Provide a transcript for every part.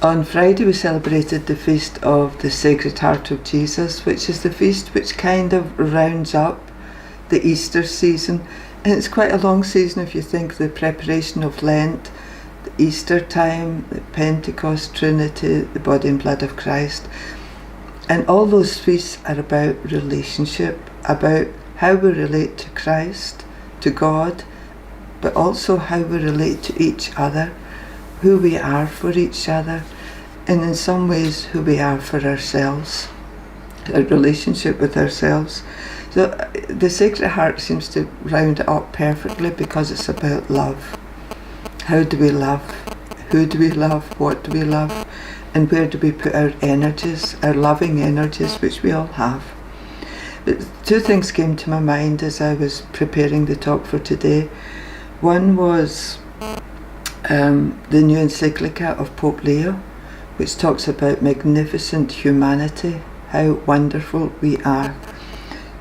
On Friday we celebrated the feast of the Sacred Heart of Jesus, which is the feast which kind of rounds up the Easter season. And it's quite a long season if you think the preparation of Lent, the Easter time, the Pentecost, Trinity, the body and blood of Christ. And all those feasts are about relationship, about how we relate to Christ, to God, but also how we relate to each other, who we are for each other, and in some ways who we are for ourselves, our relationship with ourselves. So the Sacred Heart seems to round it up perfectly because it's about love. How do we love? Who do we love? What do we love? And where do we put our energies, our loving energies, which we all have? But two things came to my mind as I was preparing the talk for today. One was the new encyclica of Pope Leo, which talks about magnificent humanity, how wonderful we are.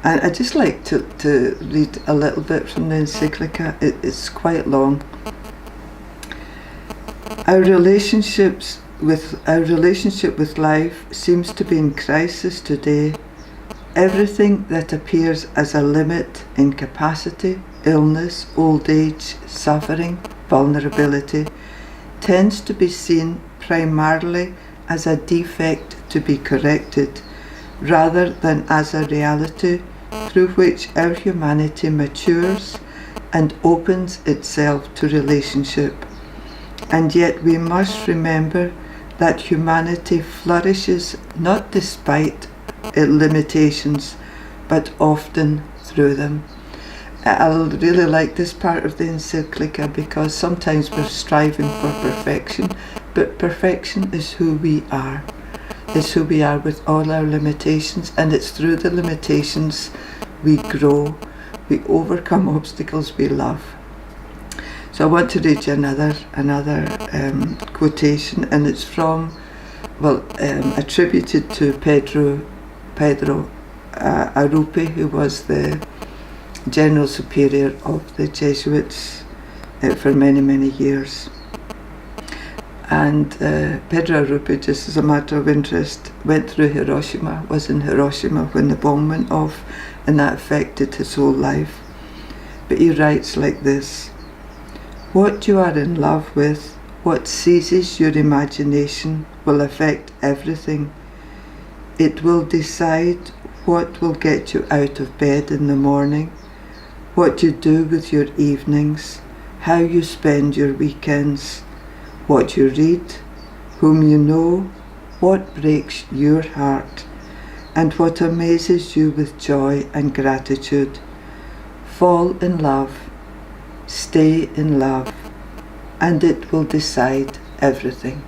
And I'd just like to read a little bit from the encyclica. It's quite long. Our relationship with life seems to be in crisis today. Everything that appears as a limit, incapacity, illness, old age, suffering, vulnerability, tends to be seen primarily as a defect to be corrected, rather than as a reality through which our humanity matures and opens itself to relationship. And yet we must remember that humanity flourishes not despite its limitations, but often through them. I really like this part of the encyclica because sometimes we're striving for perfection, but perfection is who we are. It's who we are with all our limitations, and it's through the limitations we grow, we overcome obstacles, we love. So I want to read you another quotation, and it's from, attributed to Pedro Arrupe, who was the General Superior of the Jesuits for many, many years. And Pedro Arrupe, just as a matter of interest, went through Hiroshima, was in Hiroshima when the bomb went off, and that affected his whole life. But he writes like this: what you are in love with, what seizes your imagination, will affect everything. It will decide what will get you out of bed in the morning, what you do with your evenings, how you spend your weekends, what you read, whom you know, what breaks your heart, and what amazes you with joy and gratitude. Fall in love, stay in love, and it will decide everything.